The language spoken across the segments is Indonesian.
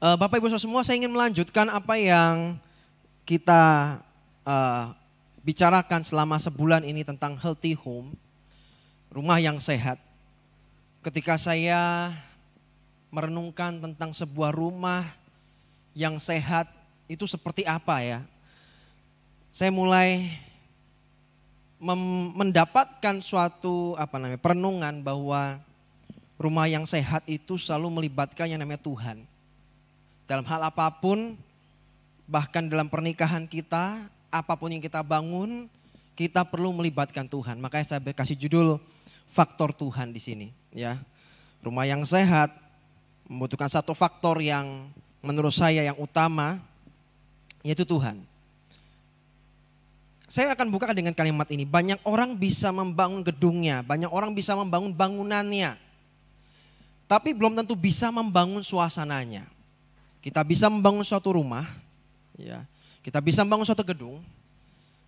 Bapak Ibu Saudara semua, saya ingin melanjutkan apa yang kita bicarakan selama sebulan ini tentang healthy home, rumah yang sehat. Ketika saya merenungkan tentang sebuah rumah yang sehat itu seperti apa ya, saya mulai mendapatkan suatu perenungan bahwa rumah yang sehat itu selalu melibatkan yang namanya Tuhan. Dalam hal apapun, bahkan dalam pernikahan kita, apapun yang kita bangun, kita perlu melibatkan Tuhan. Makanya saya kasih judul faktor Tuhan di sini. Ya, rumah yang sehat membutuhkan satu faktor yang menurut saya yang utama, yaitu Tuhan. Saya akan buka dengan kalimat ini. Banyak orang bisa membangun gedungnya, banyak orang bisa membangun bangunannya, tapi belum tentu bisa membangun suasananya. Kita bisa membangun suatu rumah, ya, kita bisa membangun suatu gedung,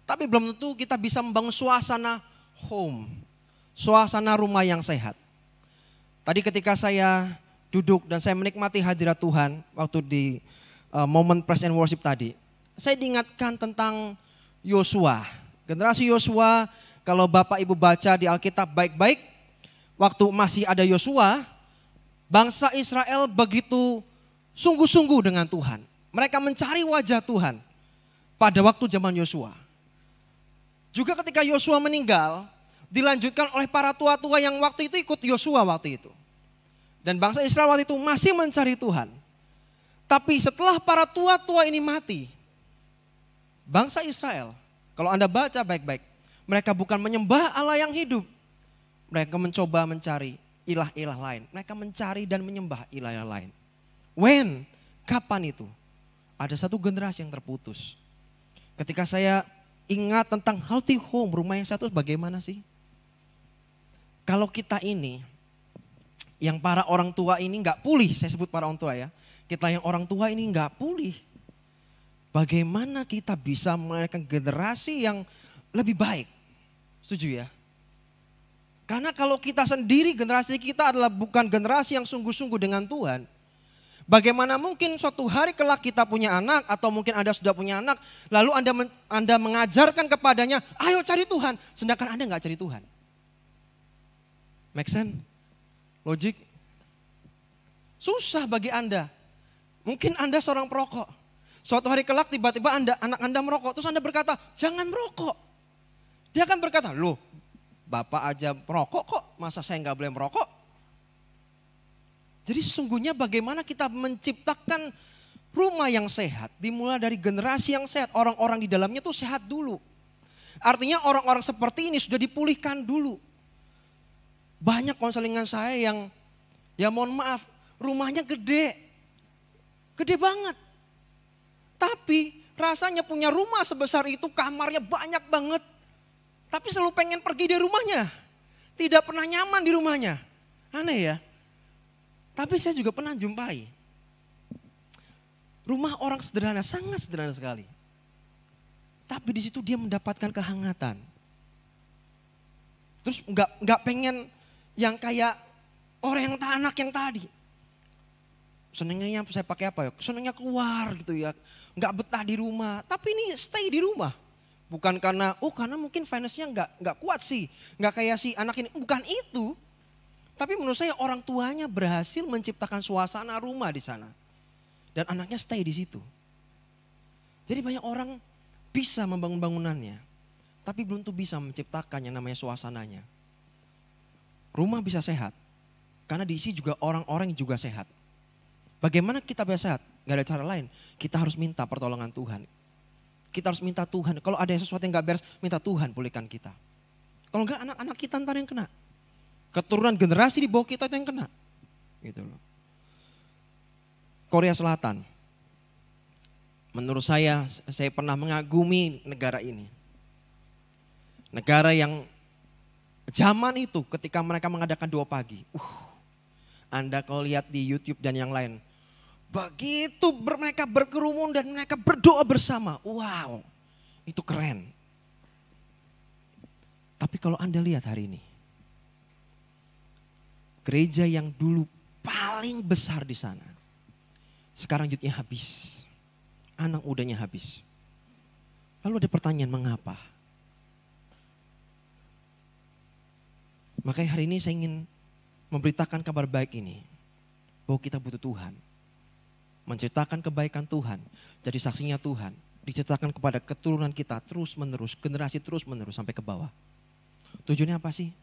tapi belum tentu kita bisa membangun suasana home, suasana rumah yang sehat. Tadi ketika saya duduk dan saya menikmati hadirat Tuhan waktu di momen praise and worship tadi, saya diingatkan tentang Yosua, generasi Yosua. Kalau Bapak Ibu baca di Alkitab baik-baik, waktu masih ada Yosua, bangsa Israel begitu sungguh-sungguh dengan Tuhan. Mereka mencari wajah Tuhan pada waktu zaman Yosua. Juga ketika Yosua meninggal, dilanjutkan oleh para tua-tua yang waktu itu ikut Yosua waktu itu. Dan bangsa Israel waktu itu masih mencari Tuhan. Tapi setelah para tua-tua ini mati, bangsa Israel, kalau Anda baca baik-baik, mereka bukan menyembah Allah yang hidup. Mereka mencoba mencari ilah-ilah lain. Mereka mencari dan menyembah ilah-ilah lain. When? Kapan itu? Ada satu generasi yang terputus. Ketika saya ingat tentang healthy home, rumah yang satu bagaimana sih? Kalau kita ini, yang para orang tua ini gak pulih, saya sebut para orang tua ya. Kita yang orang tua ini gak pulih. Bagaimana kita bisa melahirkan generasi yang lebih baik? Setuju ya? Karena kalau kita sendiri, generasi kita adalah bukan generasi yang sungguh-sungguh dengan Tuhan. Bagaimana mungkin suatu hari kelak kita punya anak atau mungkin Anda sudah punya anak, lalu Anda mengajarkan kepadanya, ayo cari Tuhan, sedangkan Anda gak cari Tuhan. Make sense? Logik? Susah bagi Anda. Mungkin Anda seorang perokok. Suatu hari kelak tiba-tiba anak Anda merokok, terus Anda berkata, jangan merokok. Dia akan berkata, loh Bapak aja merokok kok, masa saya gak boleh merokok? Jadi sesungguhnya bagaimana kita menciptakan rumah yang sehat, dimulai dari generasi yang sehat, orang-orang di dalamnya tuh sehat dulu. Artinya orang-orang seperti ini sudah dipulihkan dulu. Banyak konselingan saya yang, ya mohon maaf, rumahnya gede, gede banget. Tapi rasanya punya rumah sebesar itu, kamarnya banyak banget. Tapi selalu pengen pergi dari rumahnya, tidak pernah nyaman di rumahnya. Aneh ya. Tapi saya juga pernah jumpai rumah orang sederhana, sangat sederhana sekali. Tapi di situ dia mendapatkan kehangatan. Terus nggak pengen yang kayak orang yang anak yang tadi. Senengnya saya pakai apa ya? Senengnya keluar gitu ya. Nggak betah di rumah. Tapi ini stay di rumah. Bukan karena mungkin finance-nya nggak kuat sih. Nggak kayak si anak ini. Bukan itu. Tapi menurut saya orang tuanya berhasil menciptakan suasana rumah di sana. Dan anaknya stay di situ. Jadi banyak orang bisa membangun bangunannya. Tapi belum tuh bisa menciptakan yang namanya suasananya. Rumah bisa sehat. Karena diisi juga orang-orang yang juga sehat. Bagaimana kita bisa sehat? Gak ada cara lain. Kita harus minta pertolongan Tuhan. Kita harus minta Tuhan. Kalau ada sesuatu yang gak beres, minta Tuhan pulihkan kita. Kalau enggak anak-anak kita ntar yang kena. Keturunan generasi di bawah kita itu yang kena. Gitu loh. Korea Selatan. Menurut saya pernah mengagumi negara ini. Negara yang zaman itu ketika mereka mengadakan doa pagi. Anda kalau lihat di YouTube dan yang lain. Begitu mereka berkerumun dan mereka berdoa bersama. Wow, itu keren. Tapi kalau Anda lihat hari ini. Gereja yang dulu paling besar di sana. Sekarang youth-nya habis. Anak mudanya habis. Lalu ada pertanyaan, mengapa? Makanya hari ini saya ingin memberitakan kabar baik ini. Bahwa kita butuh Tuhan. Menceritakan kebaikan Tuhan. Jadi saksinya Tuhan. Diceritakan kepada keturunan kita terus menerus. Generasi terus menerus sampai ke bawah. Tujuannya apa sih?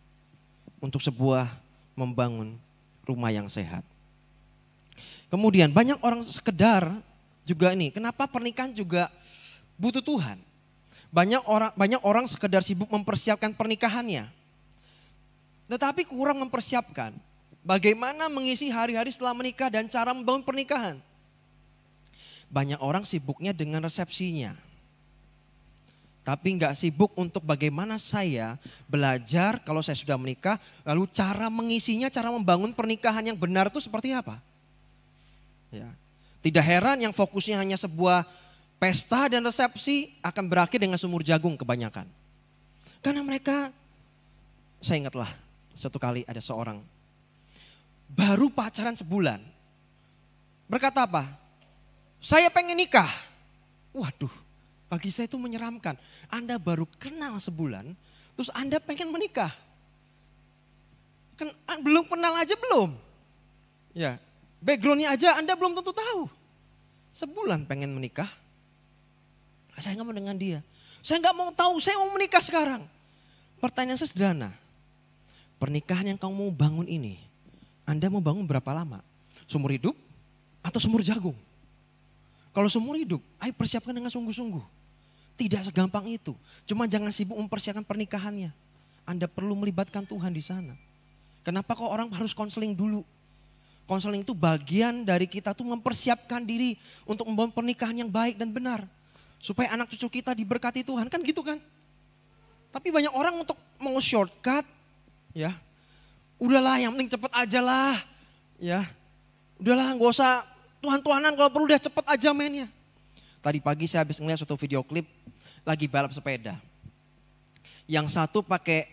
Untuk sebuah membangun rumah yang sehat. Kemudian banyak orang sekedar juga ini. Kenapa pernikahan juga butuh Tuhan? Banyak orang sekedar sibuk mempersiapkan pernikahannya. Tetapi kurang mempersiapkan bagaimana mengisi hari-hari setelah menikah dan cara membangun pernikahan. Banyak orang sibuknya dengan resepsinya. Tapi nggak sibuk untuk bagaimana saya belajar kalau saya sudah menikah. Lalu cara mengisinya, cara membangun pernikahan yang benar itu seperti apa? Ya. Tidak heran yang fokusnya hanya sebuah pesta dan resepsi akan berakhir dengan sumur jagung kebanyakan. Karena mereka, saya ingatlah satu kali ada seorang baru pacaran sebulan. Berkata apa? Saya pengen nikah. Waduh, bagi saya itu menyeramkan. Anda baru kenal sebulan, terus Anda pengen menikah. Belum kenal aja belum. Ya, backgroundnya aja Anda belum tentu tahu. Sebulan pengen menikah. Saya nggak mau dengan dia. Saya nggak mau tahu, saya mau menikah sekarang. Pertanyaan saya sederhana. Pernikahan yang kamu mau bangun ini, Anda mau bangun berapa lama? Seumur hidup atau seumur jagung? Kalau seumur hidup, ayo persiapkan dengan sungguh-sungguh. Tidak segampang itu. Cuma jangan sibuk mempersiapkan pernikahannya. Anda perlu melibatkan Tuhan di sana. Kenapa kok orang harus konseling dulu? Konseling itu bagian dari kita tuh mempersiapkan diri untuk membangun pernikahan yang baik dan benar. Supaya anak cucu kita diberkati Tuhan, kan gitu kan? Tapi banyak orang untuk mau shortcut, ya. Udahlah yang penting cepet aja lah, ya. Udahlah gak usah Tuhan-Tuhanan, kalau perlu deh cepet aja mainnya. Tadi pagi saya habis ngeliat suatu video klip lagi balap sepeda. Yang satu pakai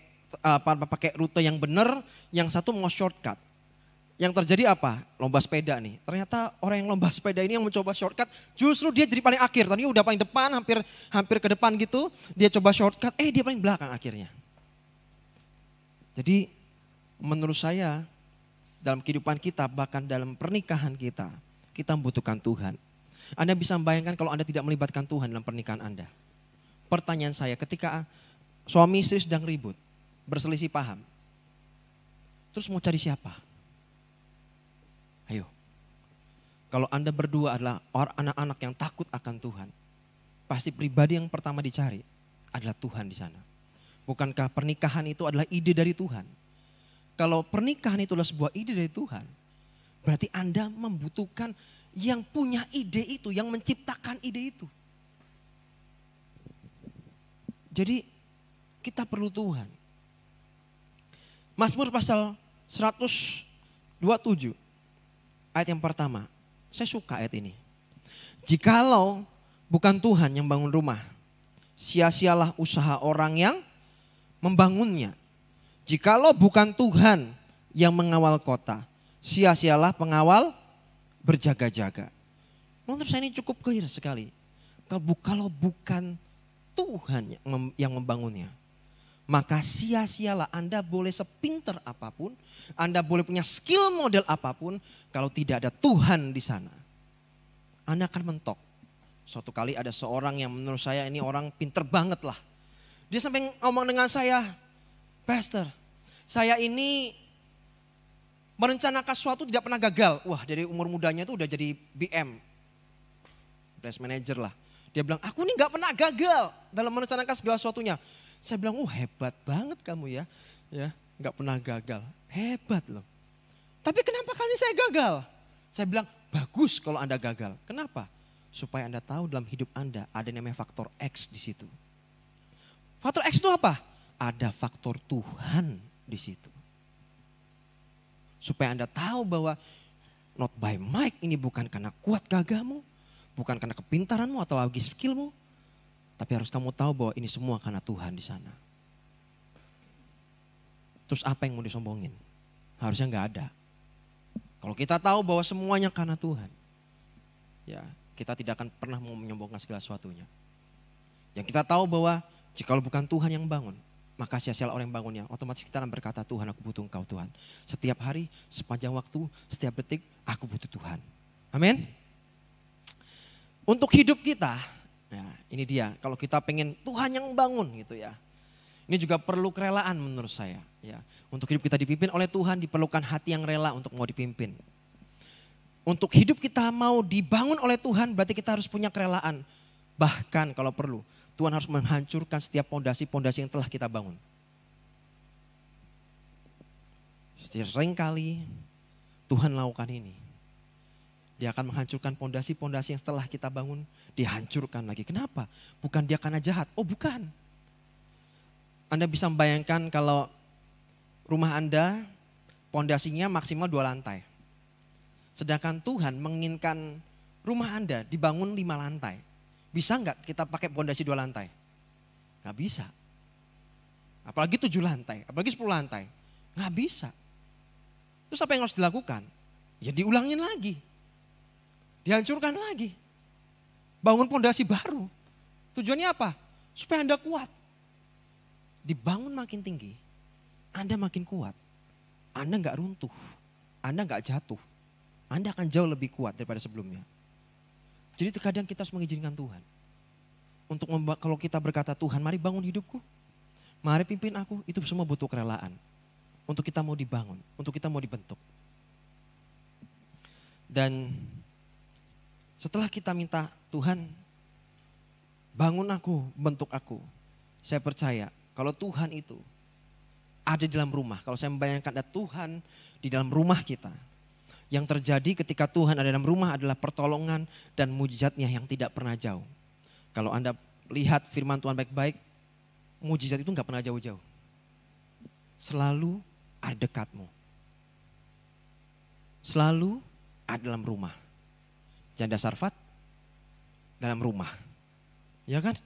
rute yang benar, yang satu mau shortcut. Yang terjadi apa? Lomba sepeda nih. Ternyata orang yang lomba sepeda ini yang mencoba shortcut, justru dia jadi paling akhir. Tadinya udah paling depan, hampir ke depan gitu. Dia coba shortcut, dia paling belakang akhirnya. Jadi menurut saya dalam kehidupan kita, bahkan dalam pernikahan kita membutuhkan Tuhan. Anda bisa membayangkan kalau Anda tidak melibatkan Tuhan dalam pernikahan Anda. Pertanyaan saya, ketika suami istri sedang ribut, berselisih paham, terus mau cari siapa? Ayo, kalau Anda berdua adalah anak-anak yang takut akan Tuhan, pasti pribadi yang pertama dicari adalah Tuhan di sana. Bukankah pernikahan itu adalah ide dari Tuhan? Kalau pernikahan itu adalah sebuah ide dari Tuhan, berarti Anda membutuhkan yang punya ide itu, yang menciptakan ide itu. Jadi kita perlu Tuhan. Mazmur pasal 127 ayat yang pertama. Saya suka ayat ini. Jikalau bukan Tuhan yang bangun rumah, sia-sialah usaha orang yang membangunnya. Jikalau bukan Tuhan yang mengawal kota, sia-sialah pengawal berjaga-jaga. Menurut saya ini cukup clear sekali. Kalau bukan Tuhan yang membangunnya, maka sia-sialah. Anda boleh sepinter apapun, Anda boleh punya skill model apapun, kalau tidak ada Tuhan di sana, Anda akan mentok. Suatu kali ada seorang yang menurut saya ini orang pinter banget lah. Dia sampai ngomong dengan saya, Pastor, saya ini merencanakan sesuatu tidak pernah gagal. Wah, dari umur mudanya itu udah jadi BM, branch manager lah. Dia bilang, aku ini gak pernah gagal dalam merencanakan segala sesuatunya. Saya bilang, hebat banget kamu ya. Ya, gak pernah gagal. Hebat loh. Tapi kenapa kali ini saya gagal? Saya bilang, bagus kalau Anda gagal. Kenapa? Supaya Anda tahu dalam hidup Anda ada yang namanya faktor X di situ. Faktor X itu apa? Ada faktor Tuhan di situ. Supaya Anda tahu bahwa not by might ini bukan karena kuat gagahmu, bukan karena kepintaranmu atau lagi skillmu, tapi harus kamu tahu bahwa ini semua karena Tuhan di sana. Terus apa yang mau disombongin? Harusnya nggak ada. Kalau kita tahu bahwa semuanya karena Tuhan, ya kita tidak akan pernah mau menyombongkan segala sesuatunya. Yang kita tahu bahwa jikalau bukan Tuhan yang bangun, maka sia-sia orang yang bangunnya. Otomatis kita akan berkata, Tuhan aku butuh Engkau Tuhan. Setiap hari, sepanjang waktu, setiap detik, aku butuh Tuhan. Amin. Untuk hidup kita, ya ini dia. Kalau kita pengen Tuhan yang bangun gitu ya. Ini juga perlu kerelaan menurut saya. Ya, untuk hidup kita dipimpin oleh Tuhan diperlukan hati yang rela untuk mau dipimpin. Untuk hidup kita mau dibangun oleh Tuhan berarti kita harus punya kerelaan. Bahkan kalau perlu, Tuhan harus menghancurkan setiap pondasi-pondasi yang telah kita bangun. Seringkali Tuhan lakukan ini. Dia akan menghancurkan pondasi-pondasi yang setelah kita bangun, dihancurkan lagi. Kenapa? Bukan dia karena jahat. Oh bukan. Anda bisa membayangkan kalau rumah Anda pondasinya maksimal 2 lantai. Sedangkan Tuhan menginginkan rumah Anda dibangun 5 lantai. Bisa nggak kita pakai pondasi 2 lantai? Nggak bisa. Apalagi 7 lantai, apalagi 10 lantai. Nggak bisa. Terus apa yang harus dilakukan? Ya diulangin lagi. Dihancurkan lagi. Bangun pondasi baru. Tujuannya apa? Supaya Anda kuat. Dibangun makin tinggi, Anda makin kuat. Anda nggak runtuh, Anda nggak jatuh. Anda akan jauh lebih kuat daripada sebelumnya. Jadi terkadang kita harus mengizinkan Tuhan. Untuk kalau kita berkata Tuhan mari bangun hidupku. Mari pimpin aku. Itu semua butuh kerelaan. Untuk kita mau dibangun. Untuk kita mau dibentuk. Dan setelah kita minta Tuhan bangun aku, bentuk aku. Saya percaya kalau Tuhan itu ada di dalam rumah. Kalau saya membayangkan ada Tuhan di dalam rumah kita. Yang terjadi ketika Tuhan ada dalam rumah adalah pertolongan dan mujizatnya yang tidak pernah jauh. Kalau Anda lihat firman Tuhan baik-baik, mujizat itu gak pernah jauh-jauh. Selalu ada dekatmu. Selalu ada dalam rumah. Janda Sarfat dalam rumah. Ya kan?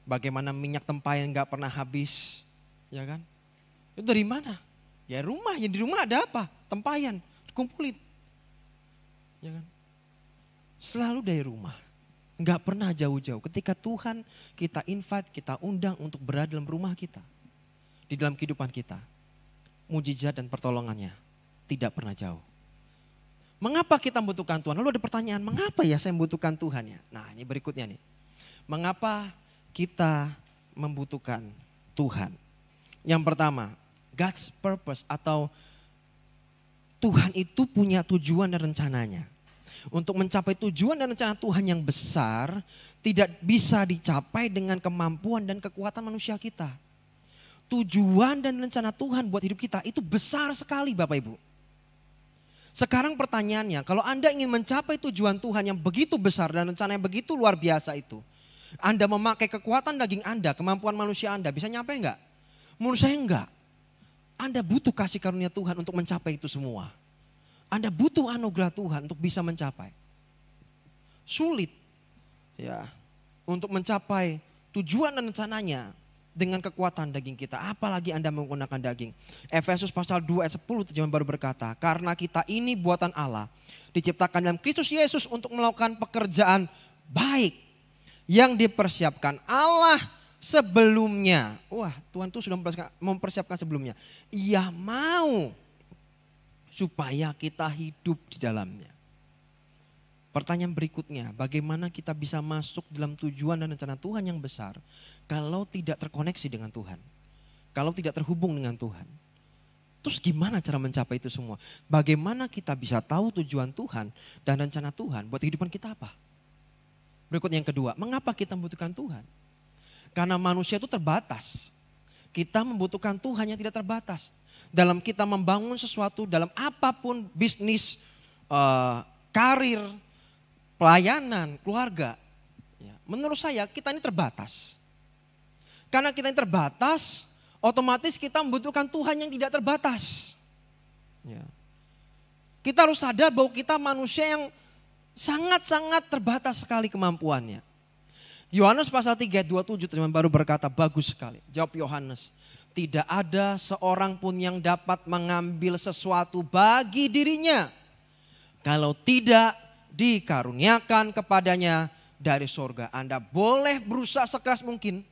Bagaimana minyak tempayan gak pernah habis. Ya kan? Itu dari mana? Ya rumah, ya di rumah ada apa? Tempayan, dikumpulin. Ya kan? Selalu dari rumah. Enggak pernah jauh-jauh. Ketika Tuhan kita invite, kita undang untuk berada dalam rumah kita. Di dalam kehidupan kita. Mujizat dan pertolongannya tidak pernah jauh. Mengapa kita membutuhkan Tuhan? Lalu ada pertanyaan, mengapa ya saya membutuhkan Tuhan ya? Nah ini berikutnya nih. Mengapa kita membutuhkan Tuhan? Yang pertama, God's purpose atau Tuhan itu punya tujuan dan rencananya. Untuk mencapai tujuan dan rencana Tuhan yang besar tidak bisa dicapai dengan kemampuan dan kekuatan manusia kita. Tujuan dan rencana Tuhan buat hidup kita itu besar sekali Bapak Ibu. Sekarang pertanyaannya, kalau Anda ingin mencapai tujuan Tuhan yang begitu besar dan rencana yang begitu luar biasa itu. Anda memakai kekuatan daging Anda, kemampuan manusia Anda, bisa nyampe enggak? Menurut saya enggak. Anda butuh kasih karunia Tuhan untuk mencapai itu semua. Anda butuh anugerah Tuhan untuk bisa mencapai. Sulit ya untuk mencapai tujuan dan rencananya dengan kekuatan daging kita. Apalagi Anda menggunakan daging. Efesus pasal 2 ayat 10 terjemahan baru berkata, karena kita ini buatan Allah, diciptakan dalam Kristus Yesus untuk melakukan pekerjaan baik yang dipersiapkan Allah sebelumnya. Wah, Tuhan tuh sudah mempersiapkan sebelumnya. Ia mau supaya kita hidup di dalamnya. Pertanyaan berikutnya, bagaimana kita bisa masuk dalam tujuan dan rencana Tuhan yang besar kalau tidak terkoneksi dengan Tuhan? Kalau tidak terhubung dengan Tuhan? Terus gimana cara mencapai itu semua? Bagaimana kita bisa tahu tujuan Tuhan dan rencana Tuhan buat kehidupan kita apa? Berikut yang kedua, mengapa kita membutuhkan Tuhan? Karena manusia itu terbatas. Kita membutuhkan Tuhan yang tidak terbatas. Dalam kita membangun sesuatu, dalam apapun bisnis, karir, pelayanan, keluarga. Ya, menurut saya kita ini terbatas. Karena kita ini terbatas, otomatis kita membutuhkan Tuhan yang tidak terbatas. Ya. Kita harus sadar bahwa kita manusia yang sangat-sangat terbatas sekali kemampuannya. Yohanes pasal 3 ayat 27 terjemahan baru berkata, bagus sekali. Jawab Yohanes, tidak ada seorang pun yang dapat mengambil sesuatu bagi dirinya kalau tidak dikaruniakan kepadanya dari sorga. Anda boleh berusaha sekeras mungkin.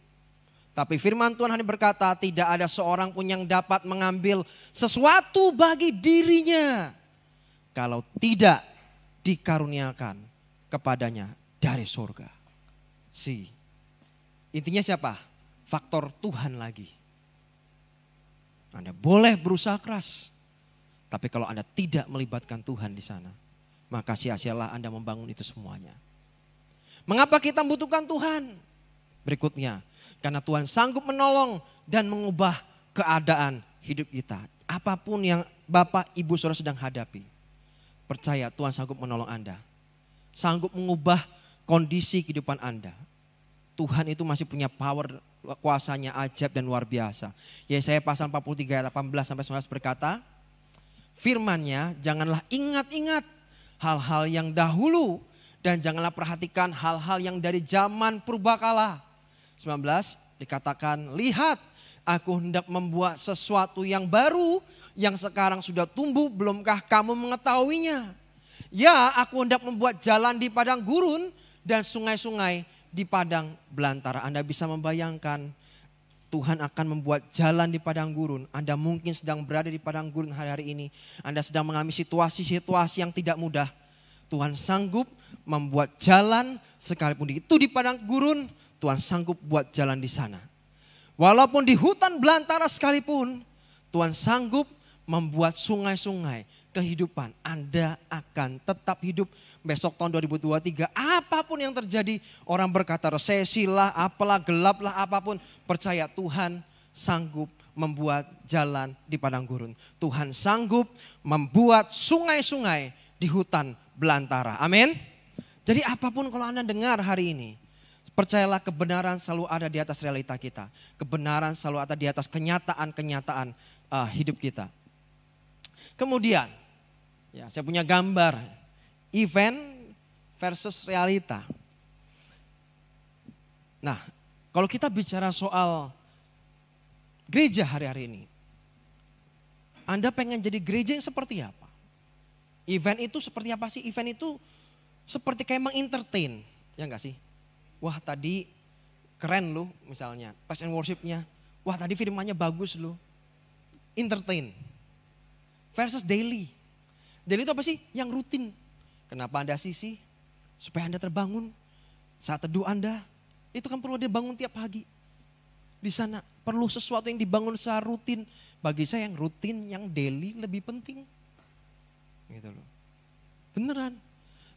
Tapi firman Tuhan hanya berkata tidak ada seorang pun yang dapat mengambil sesuatu bagi dirinya. Kalau tidak dikaruniakan kepadanya dari sorga. Intinya siapa? Faktor Tuhan lagi. Anda boleh berusaha keras. Tapi kalau Anda tidak melibatkan Tuhan di sana, maka sia-sialah Anda membangun itu semuanya. Mengapa kita membutuhkan Tuhan? Berikutnya, karena Tuhan sanggup menolong dan mengubah keadaan hidup kita. Apapun yang Bapak, Ibu, Saudara sedang hadapi. Percaya Tuhan sanggup menolong Anda. Sanggup mengubah kondisi kehidupan Anda. Tuhan itu masih punya power, kuasanya ajaib dan luar biasa. Yesaya pasal 43 ayat 18-19 berkata, firman-Nya janganlah ingat-ingat hal-hal yang dahulu dan janganlah perhatikan hal-hal yang dari zaman purbakala. 19 dikatakan, lihat aku hendak membuat sesuatu yang baru yang sekarang sudah tumbuh, belumkah kamu mengetahuinya? Ya, aku hendak membuat jalan di padang gurun dan sungai-sungai di padang belantara. Anda bisa membayangkan Tuhan akan membuat jalan di padang gurun. Anda mungkin sedang berada di padang gurun hari-hari ini. Anda sedang mengalami situasi-situasi yang tidak mudah. Tuhan sanggup membuat jalan sekalipun itu di padang gurun. Tuhan sanggup buat jalan di sana. Walaupun di hutan belantara sekalipun, Tuhan sanggup membuat sungai-sungai kehidupan. Anda akan tetap hidup besok tahun 2023. Apapun yang terjadi, orang berkata resesi lah, apalah, gelap lah, apapun. Percaya Tuhan sanggup membuat jalan di padang gurun. Tuhan sanggup membuat sungai-sungai di hutan belantara. Amin. Jadi apapun kalau Anda dengar hari ini, percayalah kebenaran selalu ada di atas realita kita. Kebenaran selalu ada di atas kenyataan-kenyataan hidup kita. Kemudian, ya, saya punya gambar event versus realita. Nah, kalau kita bicara soal gereja hari-hari ini, Anda pengen jadi gereja yang seperti apa? Event itu seperti apa sih? Event itu seperti kayak mengentertain, ya enggak sih? Wah tadi keren lu misalnya, praise and worship-nya. Wah tadi firman-nya bagus lu. Entertain. Versus daily. Daily itu apa sih? Yang rutin. Kenapa Anda sisi? Supaya Anda terbangun. Saat teduh Anda, itu kan perlu dibangun tiap pagi. Di sana perlu sesuatu yang dibangun secara rutin. Bagi saya yang rutin, yang daily lebih penting. Gitu loh. Beneran.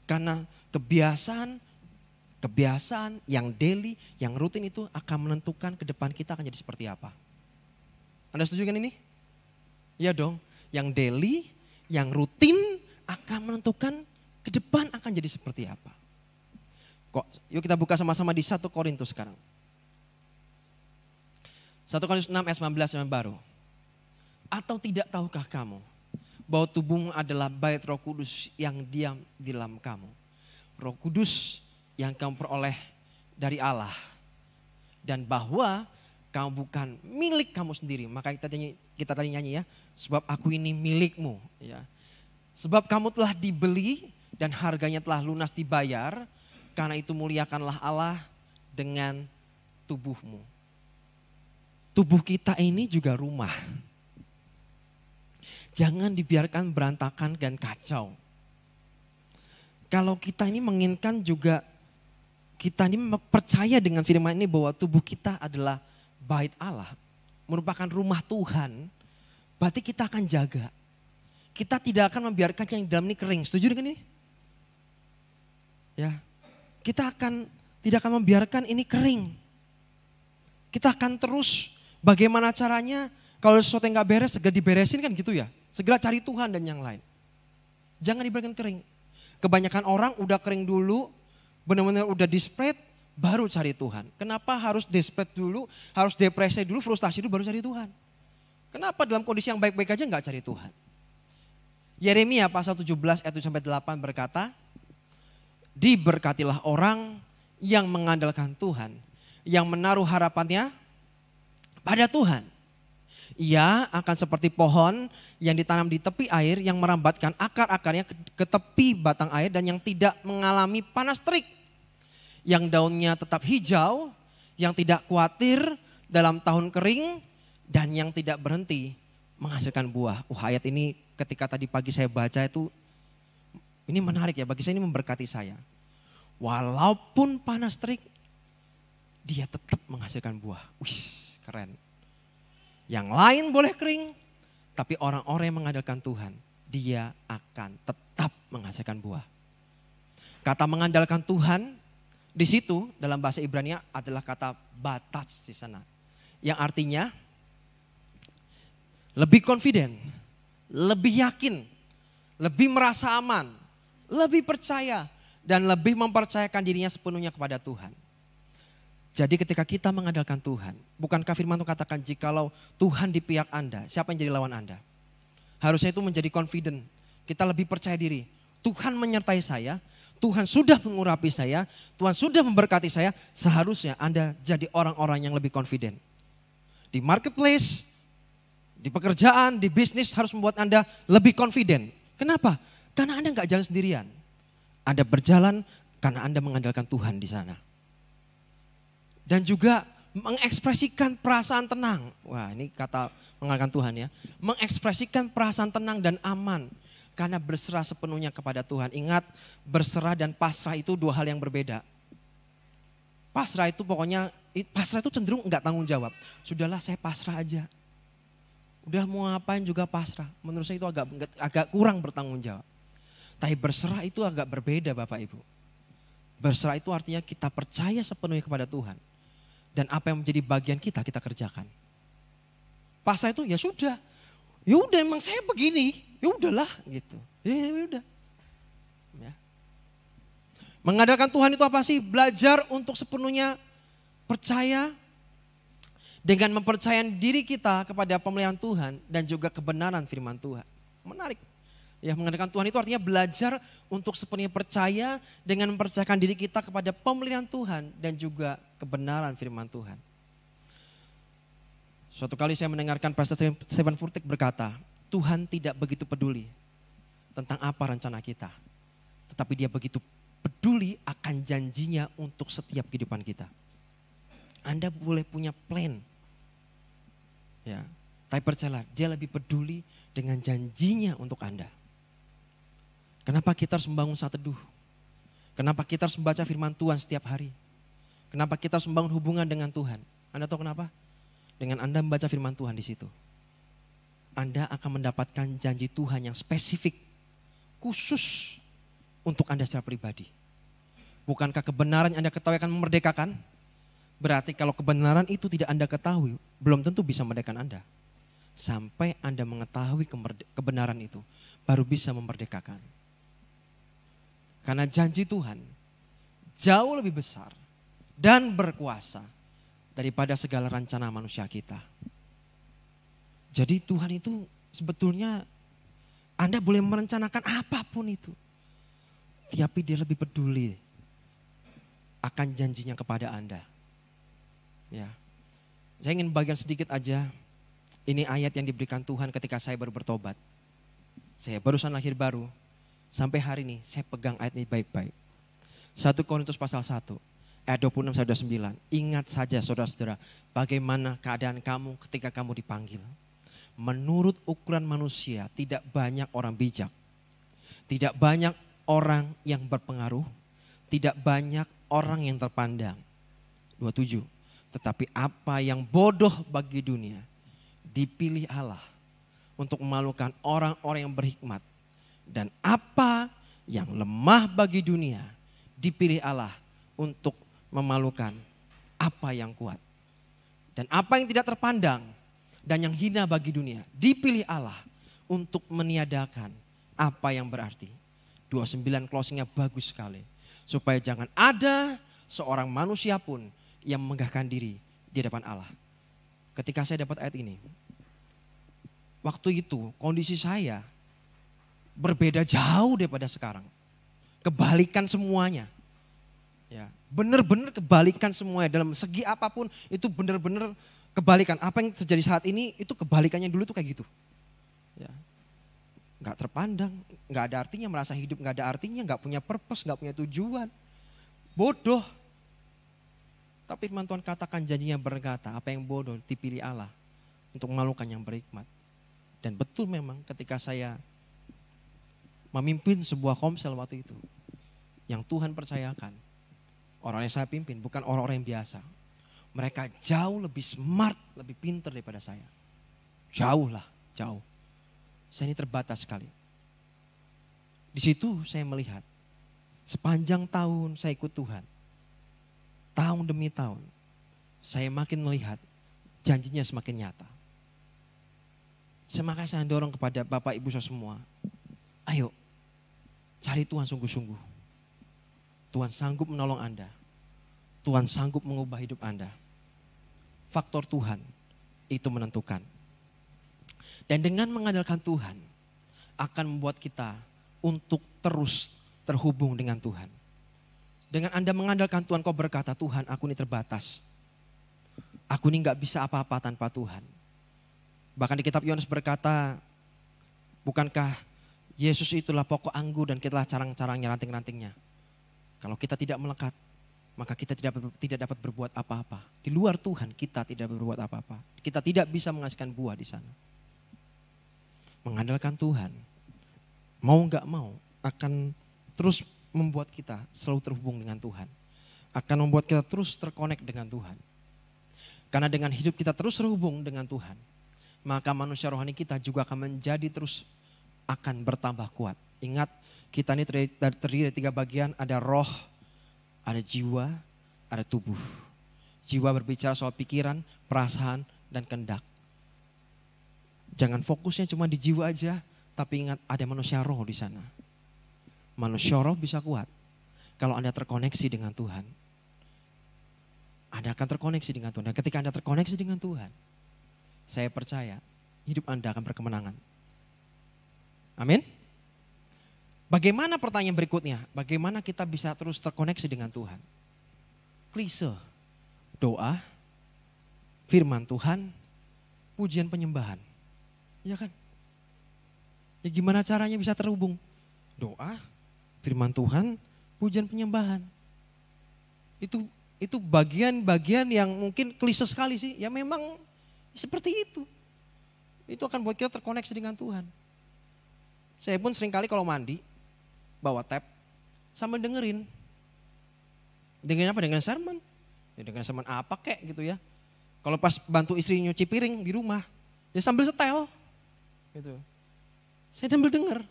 Karena kebiasaan yang daily, yang rutin itu akan menentukan ke depan kita akan jadi seperti apa. Anda setuju kan ini? Iya dong. Yang daily, yang rutin akan menentukan ke depan akan jadi seperti apa. Yuk kita buka sama-sama di 1 Korintus sekarang. 1 Korintus 6 ayat 19 yang baru. Atau tidak tahukah kamu bahwa tubuhmu adalah bait Roh Kudus yang diam di dalam kamu. Roh Kudus yang kamu peroleh dari Allah. Dan bahwa kamu bukan milik kamu sendiri. Maka kita tadi nyanyi ya. Sebab aku ini milikmu. Ya. Sebab kamu telah dibeli dan harganya telah lunas dibayar. Karena itu muliakanlah Allah dengan tubuhmu. Tubuh kita ini juga rumah. Jangan dibiarkan berantakan dan kacau. Kalau kita ini menginginkan juga, kita ini percaya dengan firman ini bahwa tubuh kita adalah bait Allah. Merupakan rumah Tuhan. Berarti kita akan jaga. Kita tidak akan membiarkan yang di dalam ini kering. Setuju dengan ini? Ya. Kita tidak akan membiarkan ini kering. Kita akan terus bagaimana caranya kalau sesuatu yang gak beres segera diberesin kan gitu ya. Segera cari Tuhan dan yang lain. Jangan dibiarkan kering. Kebanyakan orang udah kering dulu, benar-benar udah desperate, baru cari Tuhan. Kenapa harus desperate dulu, harus depresi dulu, frustasi dulu baru cari Tuhan? Kenapa dalam kondisi yang baik-baik aja gak cari Tuhan? Yeremia pasal 17 ayat 7-8 berkata, diberkatilah orang yang mengandalkan Tuhan, yang menaruh harapannya pada Tuhan. Ia akan seperti pohon yang ditanam di tepi air yang merambatkan akar-akarnya ke tepi batang air dan yang tidak mengalami panas terik. Yang daunnya tetap hijau, yang tidak khawatir dalam tahun kering dan yang tidak berhenti menghasilkan buah. Ayat ini ketika tadi pagi saya baca itu, ini menarik ya, bagi saya ini memberkati saya. Walaupun panas terik, dia tetap menghasilkan buah. Wih, keren. Yang lain boleh kering, tapi orang-orang yang mengandalkan Tuhan, dia akan tetap menghasilkan buah. Kata mengandalkan Tuhan, di situ dalam bahasa Ibrani adalah kata batats di sana. Yang artinya lebih confident, lebih yakin, lebih merasa aman, lebih percaya, dan lebih mempercayakan dirinya sepenuhnya kepada Tuhan. Jadi ketika kita mengandalkan Tuhan, bukankah firman Tuhan katakan jikalau Tuhan di pihak Anda, siapa yang jadi lawan Anda? Harusnya itu menjadi confident, kita lebih percaya diri. Tuhan menyertai saya, Tuhan sudah mengurapi saya, Tuhan sudah memberkati saya, seharusnya Anda jadi orang-orang yang lebih confident. Di marketplace, di pekerjaan, di bisnis harus membuat Anda lebih confident. Kenapa? Karena Anda nggak jalan sendirian. Anda berjalan karena Anda mengandalkan Tuhan di sana. Dan juga mengekspresikan perasaan tenang. Wah, ini kata mengandalkan Tuhan ya. Mengekspresikan perasaan tenang dan aman. Karena berserah sepenuhnya kepada Tuhan. Ingat, berserah dan pasrah itu dua hal yang berbeda. Pasrah itu pokoknya, pasrah itu cenderung enggak tanggung jawab. Sudahlah, saya pasrah aja. Udah mau ngapain juga pasrah. Menurut saya itu agak kurang bertanggung jawab. Tapi berserah itu agak berbeda Bapak Ibu. Berserah itu artinya kita percaya sepenuhnya kepada Tuhan. Dan apa yang menjadi bagian kita kerjakan. Pasrah itu ya sudah. Ya udah emang saya begini. Ya udahlah gitu. Ya udah. Ya. Mengandalkan Tuhan itu apa sih? Belajar untuk sepenuhnya percaya dengan mempercayakan diri kita kepada pemeliharaan Tuhan dan juga kebenaran firman Tuhan. Menarik. Ya, mengandalkan Tuhan itu artinya belajar untuk sepenuhnya percaya dengan mempercayakan diri kita kepada pemeliharaan Tuhan dan juga kebenaran firman Tuhan. Suatu kali saya mendengarkan Pastor Stephen Furtick berkata, Tuhan tidak begitu peduli tentang apa rencana kita. Tetapi dia begitu peduli akan janjinya untuk setiap kehidupan kita. Anda boleh punya plan. Ya, tapi percayalah dia lebih peduli dengan janjinya untuk Anda. Kenapa kita harus membangun saat teduh? Kenapa kita harus membaca firman Tuhan setiap hari? Kenapa kita harus membangun hubungan dengan Tuhan? Anda tahu kenapa? Dengan Anda membaca firman Tuhan di situ, Anda akan mendapatkan janji Tuhan yang spesifik, khusus untuk Anda secara pribadi. Bukankah kebenaran yang Anda ketahui akan memerdekakan? Berarti kalau kebenaran itu tidak Anda ketahui, belum tentu bisa memerdekakan Anda. Sampai Anda mengetahui kebenaran itu, baru bisa memerdekakan. Karena janji Tuhan jauh lebih besar dan berkuasa daripada segala rencana manusia kita. Jadi Tuhan itu sebetulnya Anda boleh merencanakan apapun itu. Tapi dia lebih peduli akan janjinya kepada Anda. Ya, saya ingin bagian sedikit aja. Ini ayat yang diberikan Tuhan ketika saya baru bertobat. Saya barusan lahir baru. Sampai hari ini saya pegang ayat ini baik-baik. 1 Korintus pasal 1 ayat 26-29. Ingat saja saudara-saudara bagaimana keadaan kamu ketika kamu dipanggil. Menurut ukuran manusia tidak banyak orang bijak. Tidak banyak orang yang berpengaruh. Tidak banyak orang yang terpandang. 27. Tetapi apa yang bodoh bagi dunia dipilih Allah untuk memalukan orang-orang yang berhikmat. Dan apa yang lemah bagi dunia dipilih Allah untuk memalukan apa yang kuat. Dan apa yang tidak terpandang dan yang hina bagi dunia dipilih Allah untuk meniadakan apa yang berarti. 29 closingnya bagus sekali. Supaya jangan ada seorang manusia pun yang memegahkan diri di hadapan Allah. Ketika saya dapat ayat ini, waktu itu kondisi saya berbeda jauh daripada sekarang. Kebalikan semuanya. Ya, benar-benar kebalikan semuanya dalam segi apapun itu benar-benar Kebalikan, apa yang terjadi saat ini itu kebalikannya dulu tuh kayak gitu. Ya. Gak terpandang, gak ada artinya merasa hidup, gak ada artinya, gak punya purpose, gak punya tujuan. Bodoh. Tapi firman Tuhan katakan, janjinya berkata, apa yang bodoh dipilih Allah untuk melakukan yang berhikmat. Dan betul memang ketika saya memimpin sebuah komsel waktu itu, yang Tuhan percayakan, orang yang saya pimpin bukan orang-orang yang biasa. Mereka jauh lebih smart, lebih pintar daripada saya. Jauh lah, jauh. Saya ini terbatas sekali. Di situ saya melihat, sepanjang tahun saya ikut Tuhan, tahun demi tahun, saya makin melihat janjinya semakin nyata. Makanya saya dorong kepada Bapak Ibu saya semua, ayo cari Tuhan sungguh-sungguh. Tuhan sanggup menolong Anda. Tuhan sanggup mengubah hidup Anda. Faktor Tuhan itu menentukan. Dan dengan mengandalkan Tuhan akan membuat kita untuk terus terhubung dengan Tuhan. Dengan Anda mengandalkan Tuhan, kau berkata, Tuhan aku ini terbatas. Aku ini gak bisa apa-apa tanpa Tuhan. Bahkan di kitab Yohanes berkata, bukankah Yesus itulah pokok anggur dan kitalah carang-carangnya, ranting-rantingnya. Kalau kita tidak melekat, maka kita tidak dapat berbuat apa-apa. Di luar Tuhan kita tidak berbuat apa-apa. Kita tidak bisa menghasilkan buah di sana. Mengandalkan Tuhan, mau gak mau, akan terus membuat kita selalu terhubung dengan Tuhan. Akan membuat kita terus terkonek dengan Tuhan. Karena dengan hidup kita terus terhubung dengan Tuhan, maka manusia rohani kita juga akan menjadi terus akan bertambah kuat. Ingat, kita ini terdiri dari 3 bagian, ada roh, ada jiwa, ada tubuh. Jiwa berbicara soal pikiran, perasaan, dan kehendak. Jangan fokusnya cuma di jiwa aja, tapi ingat ada manusia roh di sana. Manusia roh bisa kuat kalau Anda terkoneksi dengan Tuhan. Anda akan terkoneksi dengan Tuhan. Dan ketika Anda terkoneksi dengan Tuhan, saya percaya hidup Anda akan berkemenangan. Amin. Bagaimana pertanyaan berikutnya? Bagaimana kita bisa terus terkoneksi dengan Tuhan? Klise, doa, firman Tuhan, pujian penyembahan. Ya kan? Ya gimana caranya bisa terhubung? Doa, firman Tuhan, pujian penyembahan. Itu bagian-bagian yang mungkin klise sekali sih. Ya memang seperti itu. Itu akan buat kita terkoneksi dengan Tuhan. Saya pun seringkali kalau mandi, bawa tab sambil dengerin. Dengerin apa? Dengan sermon. Ya dengan sermon apa kek gitu ya. Kalau pas bantu istri nyuci piring di rumah, ya sambil setel. Gitu. Saya sambil denger.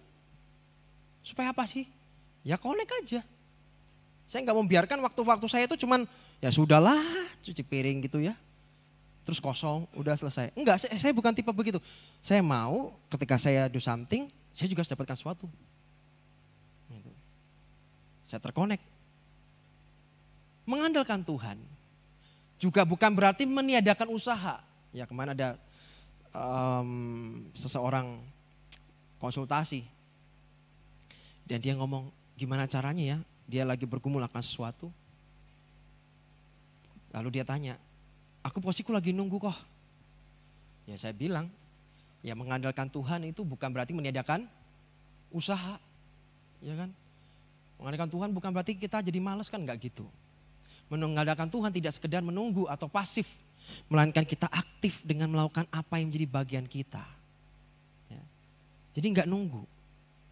Supaya apa sih? Ya connect aja. Saya nggak membiarkan waktu-waktu saya itu cuman ya sudahlah cuci piring gitu ya. Terus kosong, udah selesai. Enggak, saya bukan tipe begitu. Saya mau ketika saya do something, saya juga harus dapatkan sesuatu. Gitu. Saya terkonek. Mengandalkan Tuhan juga bukan berarti meniadakan usaha. Ya kemana ada seseorang konsultasi. Dan dia ngomong gimana caranya ya, dia lagi bergumul akan sesuatu. Lalu dia tanya, aku posisiku lagi nunggu kok. Ya saya bilang, ya mengandalkan Tuhan itu bukan berarti meniadakan usaha. Ya kan? Mengandalkan Tuhan bukan berarti kita jadi malas kan, enggak gitu. Mengandalkan Tuhan tidak sekedar menunggu atau pasif, melainkan kita aktif dengan melakukan apa yang menjadi bagian kita. Ya. Jadi enggak nunggu,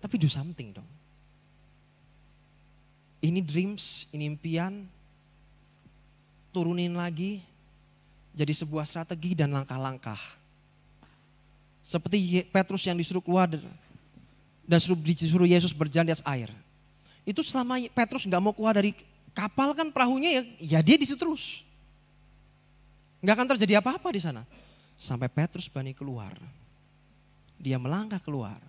tapi do something dong. Ini dreams, ini impian, turunin lagi jadi sebuah strategi dan langkah-langkah. Seperti Petrus yang disuruh keluar dan disuruh Yesus berjalan di atas air. Itu selama Petrus gak mau keluar dari kapal kan perahunya ya dia di situ terus. Gak akan terjadi apa-apa di sana. Sampai Petrus berani keluar. Dia melangkah keluar.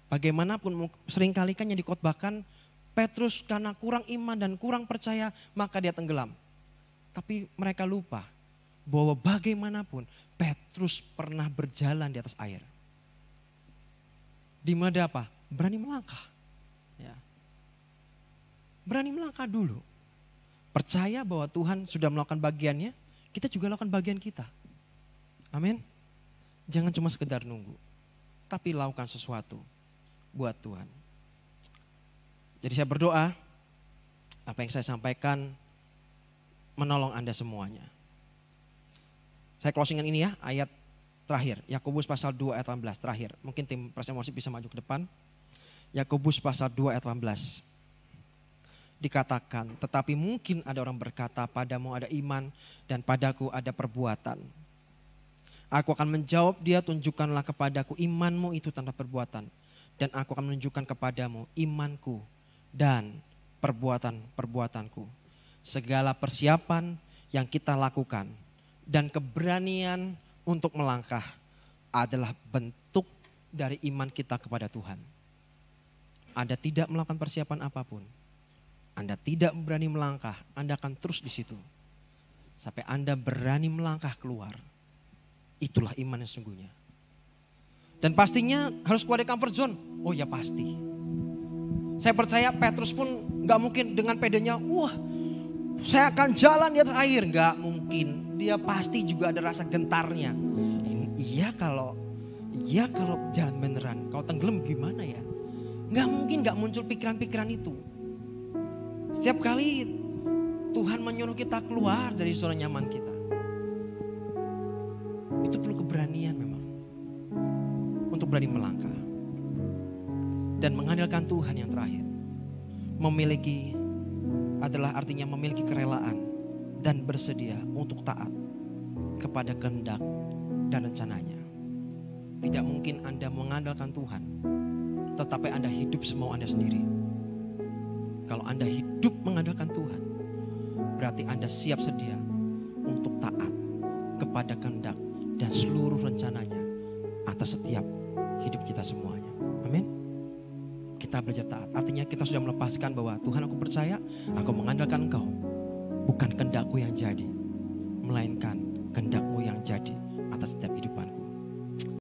Bagaimanapun seringkali kan yang dikhotbahkan Petrus karena kurang iman dan kurang percaya maka dia tenggelam. Tapi mereka lupa bahwa bagaimanapun Petrus pernah berjalan di atas air. Di mana apa? Berani melangkah. Ya. Berani melangkah dulu. Percaya bahwa Tuhan sudah melakukan bagiannya, kita juga lakukan bagian kita. Amin. Jangan cuma sekedar nunggu, tapi lakukan sesuatu buat Tuhan. Jadi saya berdoa, apa yang saya sampaikan menolong Anda semuanya. Saya closingan ini ya, ayat terakhir. Yakobus pasal 2 ayat 18 terakhir. Mungkin tim Press Emosi bisa maju ke depan. Yakobus pasal 2 ayat 18. Dikatakan, tetapi mungkin ada orang berkata, padamu ada iman dan padaku ada perbuatan. Aku akan menjawab dia, tunjukkanlah kepadaku imanmu itu tanpa perbuatan. Dan aku akan menunjukkan kepadamu imanku dan perbuatan-perbuatanku. Segala persiapan yang kita lakukan dan keberanian untuk melangkah adalah bentuk dari iman kita kepada Tuhan. Anda tidak melakukan persiapan apapun, Anda tidak berani melangkah, Anda akan terus di situ. Sampai Anda berani melangkah keluar. Itulah iman yang sesungguhnya. Dan pastinya harus keluar dari comfort zone. Oh ya pasti. Saya percaya Petrus pun gak mungkin dengan pedenya, wah saya akan jalan di atas air. Gak mungkin. Dia pasti juga ada rasa gentarnya. Iya kalau jalan beneran. Kalau tenggelam gimana ya? Gak mungkin gak muncul pikiran-pikiran itu. Setiap kali Tuhan menyuruh kita keluar dari zona nyaman kita. Itu perlu keberanian memang. Untuk berani melangkah. Dan mengandalkan Tuhan yang terakhir. Memiliki adalah artinya memiliki kerelaan dan bersedia untuk taat kepada kehendak dan rencananya. Tidak mungkin Anda mengandalkan Tuhan, tetapi Anda hidup semau Anda sendiri. Kalau Anda hidup mengandalkan Tuhan, berarti Anda siap sedia untuk taat kepada kehendak dan seluruh rencananya atas setiap hidup kita semuanya. Amin. Kita belajar taat. Artinya kita sudah melepaskan bahwa Tuhan, aku percaya, aku mengandalkan Engkau. Bukan kehendakku yang jadi, melainkan kehendakmu yang jadi atas setiap hidup